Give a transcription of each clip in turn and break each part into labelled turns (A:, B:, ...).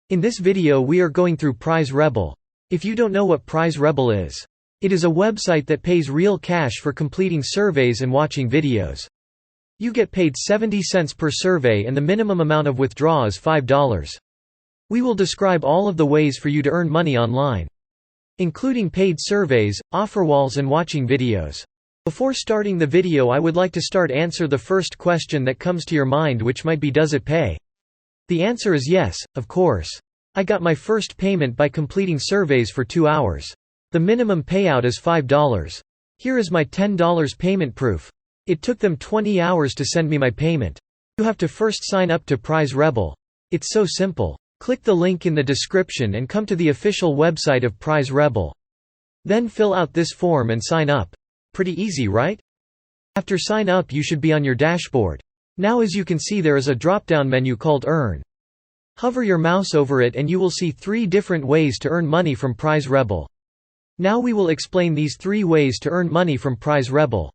A: In this video we are going through PrizeRebel. If you don't know what PrizeRebel is, it is a website that pays real cash for completing surveys and watching videos. You get paid 70 cents per survey and the minimum amount of withdrawal is $5. We will describe all of the ways for you to earn money online, including paid surveys, offer walls and watching videos. Before starting the video I would like to answer the first question that comes to your mind, which might be, does it pay? The answer is yes, of course. I got my first payment by completing surveys for 2 hours. The minimum payout is $5. Here is my $10 payment proof. It took them 20 hours to send me my payment. You have to first sign up to PrizeRebel. It's so simple. Click the link in the description and come to the official website of PrizeRebel. Then fill out this form and sign up. Pretty easy, right? After sign up you should be on your dashboard. Now as you can see there is a drop-down menu called Earn. Hover your mouse over it and you will see 3 different ways to earn money from PrizeRebel. Now we will explain these 3 ways to earn money from PrizeRebel.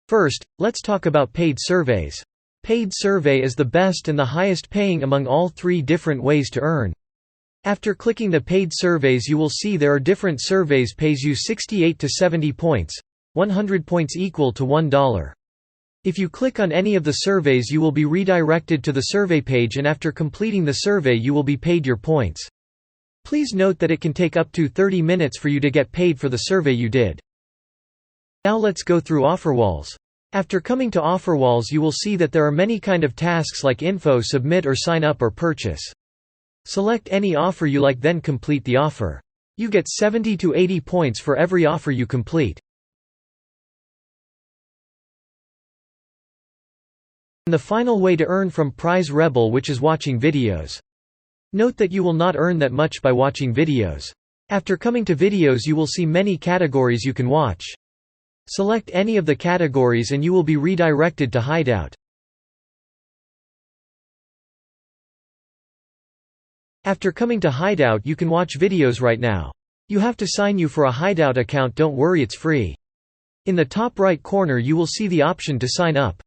A: First, let's talk about paid surveys. Paid survey is the best and the highest paying among all 3 different ways to earn. After clicking the paid surveys you will see there are different surveys pays you 68 to 70 points, 100 points equal to $1. If you click on any of the surveys you will be redirected to the survey page, and after completing the survey you will be paid your points. Please note that it can take up to 30 minutes for you to get paid for the survey you did. Now let's go through offer walls. After coming to offer walls you will see that there are many kind of tasks like info, submit or sign up or purchase. Select any offer you like, then complete the offer. You get 70 to 80 points for every offer you complete. And the final way to earn from PrizeRebel, which is watching videos. Note that you will not earn that much by watching videos. After coming to videos you will see many categories you can watch. Select any of the categories and you will be redirected to Hideout. After coming to Hideout you can watch videos right now. You have to sign you for a Hideout account, don't worry, it's free. In the top right corner you will see the option to sign up.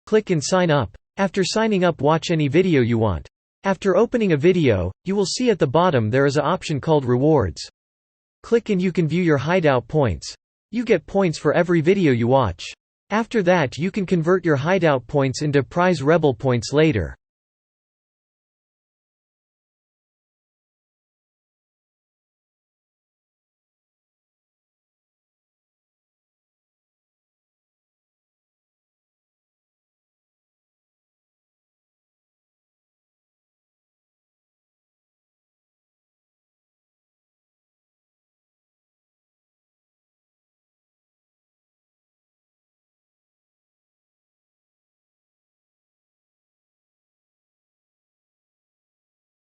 A: Click and sign up. After signing up watch any video you want. After opening a video, you will see at the bottom there is an option called Rewards. Click and you can view your Hideout points. You get points for every video you watch. After that you can convert your Hideout points into PrizeRebel points later.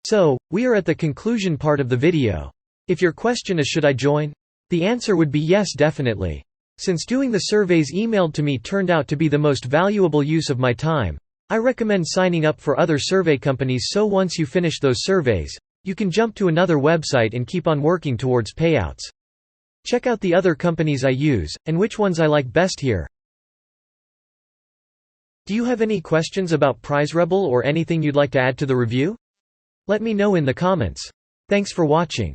A: So, we are at the conclusion part of the video. If your question is, should I join? The answer would be yes, definitely. Since doing the surveys emailed to me turned out to be the most valuable use of my time, I recommend signing up for other survey companies, so once you finish those surveys, you can jump to another website and keep on working towards payouts. Check out the other companies I use, and which ones I like best here. Do you have any questions about PrizeRebel or anything you'd like to add to the review? Let me know in the comments. Thanks for watching.